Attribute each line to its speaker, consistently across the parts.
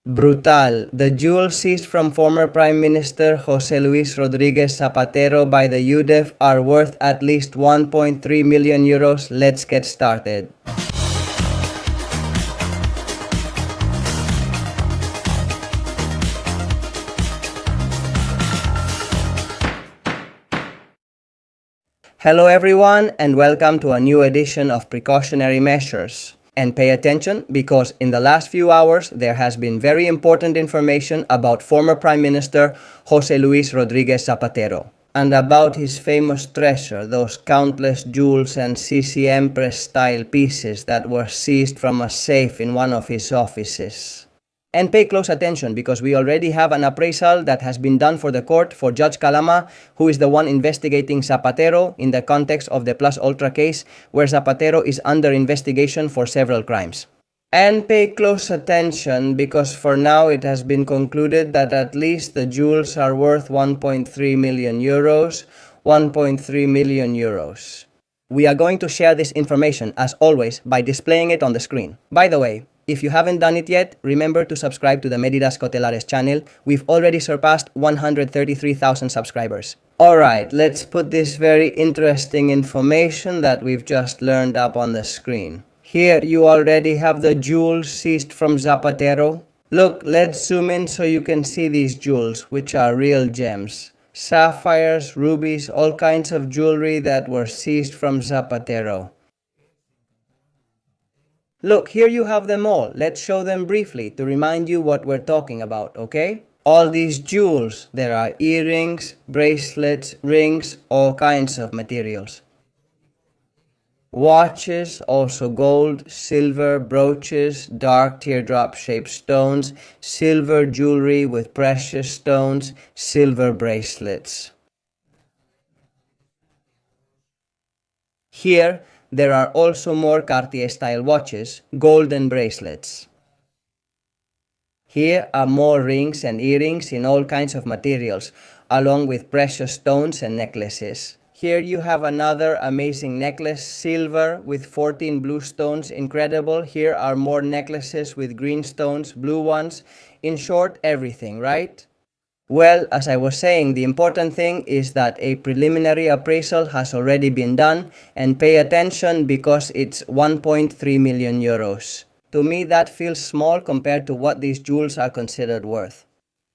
Speaker 1: Brutal. The jewels seized from former Prime Minister Jose Luis Rodriguez Zapatero by the UDEF are worth at least 1.3 million euros. Let's get started. Hello everyone and welcome to a new edition of Precautionary Measures. And pay attention because in the last few hours there has been very important information about former Prime Minister Jose Luis Rodriguez Zapatero and about his famous treasure, those countless jewels and CC Empress-style pieces that were seized from a safe in one of his offices. And pay close attention because we already have an appraisal that has been done for the court for Judge Calama, who is the one investigating Zapatero in the context of the Plus Ultra case, where Zapatero is under investigation for several crimes. And pay close attention because for now it has been concluded that at least the jewels are worth 1.3 million euros. 1.3 million euros. We are going to share this information, as always, by displaying it on the screen. By the way, if you haven't done it yet, remember to subscribe to the Medidas Cotelares channel. We've already surpassed 133,000 subscribers. Alright, let's put this very interesting information that we've just learned up on the screen. Here you already have the jewels seized from Zapatero. Look, let's zoom in so you can see these jewels, which are real gems. Sapphires, rubies, all kinds of jewelry that were seized from Zapatero. Look, here you have them all. Let's show them briefly to remind you what we're talking about, okay? All these jewels, there are earrings, bracelets, rings, all kinds of materials. Watches, also gold, silver, brooches, dark teardrop-shaped stones, silver jewelry with precious stones, silver bracelets. Here, there are also more Cartier-style watches, golden bracelets. Here are more rings and earrings in all kinds of materials, along with precious stones and necklaces. Here you have another amazing necklace, silver with 14 blue stones, incredible. Here are more necklaces with green stones, blue ones. In short, everything, right? Well, as I was saying, the important thing is that a preliminary appraisal has already been done, and pay attention because it's 1.3 million euros. To me, that feels small compared to what these jewels are considered worth.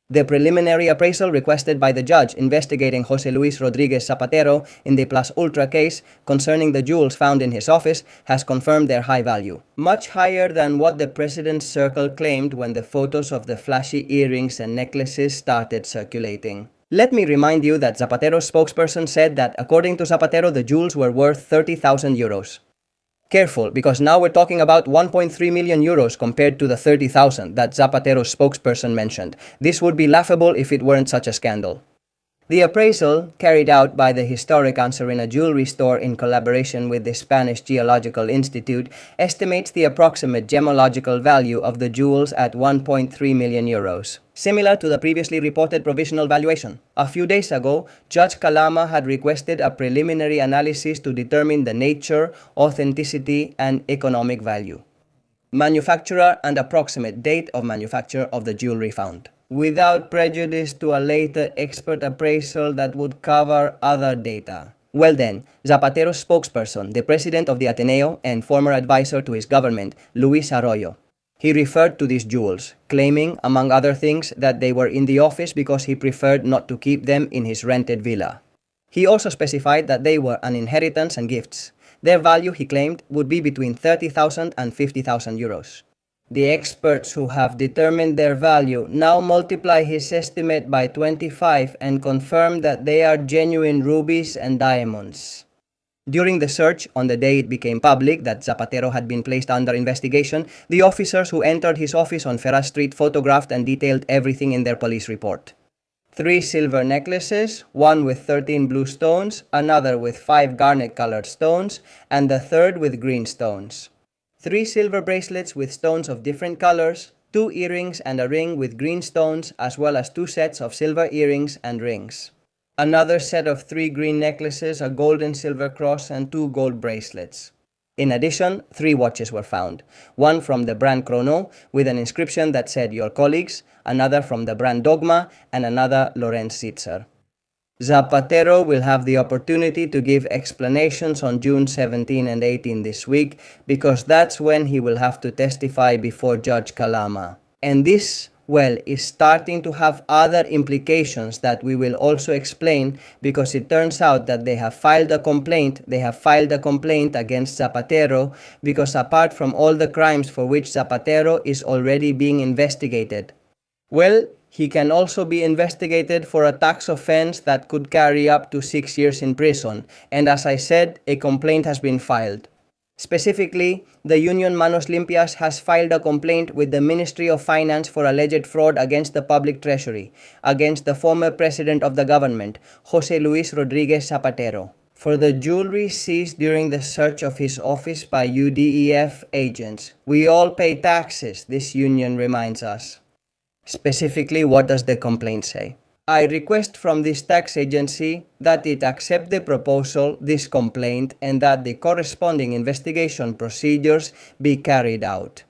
Speaker 1: The preliminary appraisal requested by the judge investigating Jose Luis Rodriguez Zapatero in the Plus Ultra case concerning the jewels found in his office has confirmed their high value. Much higher than what the president's circle claimed when the photos of the flashy earrings and necklaces started circulating. Let me remind you that Zapatero's spokesperson said that according to Zapatero, the jewels were worth 30,000 euros. Careful, because now we're talking about 1.3 million euros compared to the 30,000 that Zapatero's spokesperson mentioned. This would be laughable if it weren't such a scandal. The appraisal, carried out by the historic Ansarina jewelry store in collaboration with the Spanish Geological Institute, estimates the approximate gemological value of the jewels at 1.3 million euros. Similar to the previously reported provisional valuation. A few days ago, Judge Calama had requested a preliminary analysis to determine the nature, authenticity, and economic value. Manufacturer and approximate date of manufacture of the jewelry found, without prejudice to a later expert appraisal that would cover other data. Well then, Zapatero's spokesperson, the president of the Ateneo and former advisor to his government, Luis Arroyo, he referred to these jewels, claiming, among other things, that they were in the office because he preferred not to keep them in his rented villa. He also specified that they were an inheritance and gifts. Their value, he claimed, would be between 30,000 and 50,000 euros. The experts who have determined their value now multiply his estimate by 25 and confirm that they are genuine rubies and diamonds. During the search, on the day it became public that Zapatero had been placed under investigation, the officers who entered his office on Ferraz Street photographed and detailed everything in their police report. 3 silver necklaces, one with 13 blue stones, another with 5 garnet-colored stones, and the third with green stones. 3 silver bracelets with stones of different colors, 2 earrings and a ring with green stones, as well as 2 sets of silver earrings and rings. Another set of 3 green necklaces, a gold and silver cross, and 2 gold bracelets. In addition, 3 watches were found. One from the brand Chrono with an inscription that said "Your colleagues," another from the brand Dogma, and another Lorenz Sitzer. Zapatero will have the opportunity to give explanations on June 17 and 18 this week, because that's when he will have to testify before Judge Calama. And this, well, is starting to have other implications that we will also explain, because it turns out that they have filed a complaint against Zapatero, because apart from all the crimes for which Zapatero is already being investigated, well, he can also be investigated for a tax offense that could carry up to 6 years in prison, and as I said, a complaint has been filed. Specifically, the Union Manos Limpias has filed a complaint with the Ministry of Finance for alleged fraud against the public treasury, against the former president of the government, José Luis Rodríguez Zapatero, for the jewelry seized during the search of his office by UDEF agents. We all pay taxes, this union reminds us. Specifically, what does the complaint say? I request from this tax agency that it accept the proposal, this complaint, and that the corresponding investigation procedures be carried out.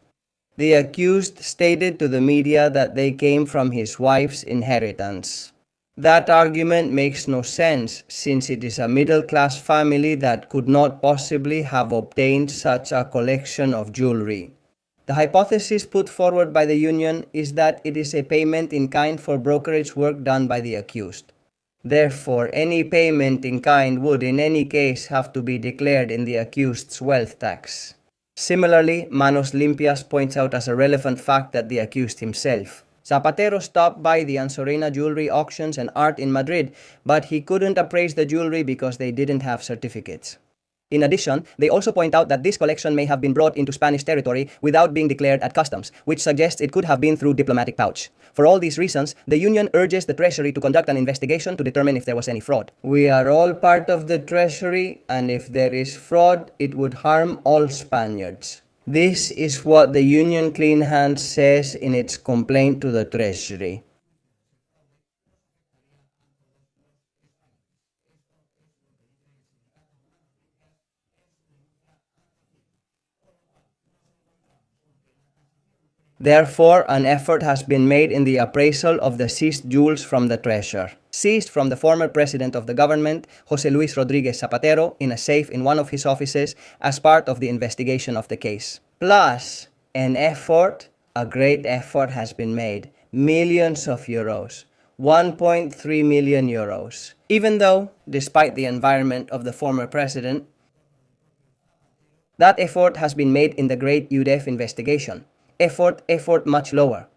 Speaker 1: The accused stated to the media that they came from his wife's inheritance. That argument makes no sense, since it is a middle-class family that could not possibly have obtained such a collection of jewelry. The hypothesis put forward by the union is that it is a payment in kind for brokerage work done by the accused. Therefore, any payment in kind would in any case have to be declared in the accused's wealth tax. Similarly, Manos Limpias points out as a relevant fact that the accused himself, Zapatero, stopped by the Ansorena jewelry auctions and art in Madrid, but he couldn't appraise the jewelry because they didn't have certificates. In addition, they also point out that this collection may have been brought into Spanish territory without being declared at customs, which suggests it could have been through diplomatic pouch. For all these reasons, the union urges the Treasury to conduct an investigation to determine if there was any fraud. We are all part of the Treasury, and if there is fraud, it would harm all Spaniards. This is what the Union Clean Hands says in its complaint to the Treasury. Therefore, an effort has been made in the appraisal of the seized jewels from the treasure, seized from the former president of the government, José Luis Rodríguez Zapatero, in a safe in one of his offices as part of the investigation of the case. Plus, a great effort has been made, millions of euros, 1.3 million euros. Even though, despite the environment of the former president, that effort has been made in the great UDEF investigation. Effort much lower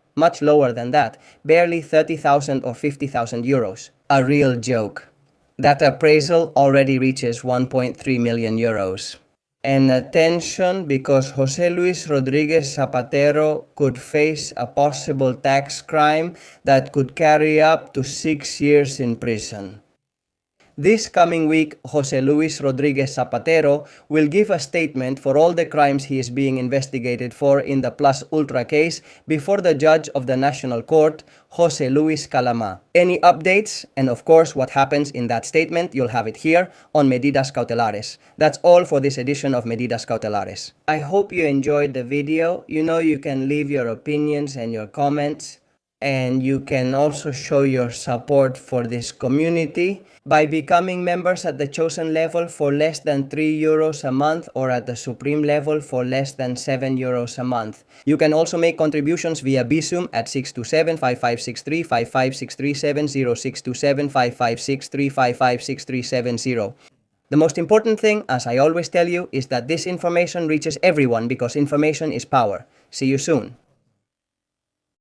Speaker 1: than that, barely 30,000 or 50,000 euros. A real joke. That appraisal already reaches 1.3 million euros. And attention, because José Luis Rodríguez Zapatero could face a possible tax crime that could carry up to 6 years in prison. This coming week, José Luis Rodríguez Zapatero will give a statement for all the crimes he is being investigated for in the Plus Ultra case before the judge of the National Court, José Luis Calama. Any updates, and of course what happens in that statement, you'll have it here on Medidas Cautelares. That's all for this edition of Medidas Cautelares. I hope you enjoyed the video. You know you can leave your opinions and your comments, and you can also show your support for this community by becoming members at the chosen level for less than 3 euros a month or at the supreme level for less than 7 euros a month. You can also make contributions via Bizum at 627-5563, 55637, 0627-5563, 55637. The most important thing, as I always tell you, is that this information reaches everyone because information is power. See you soon.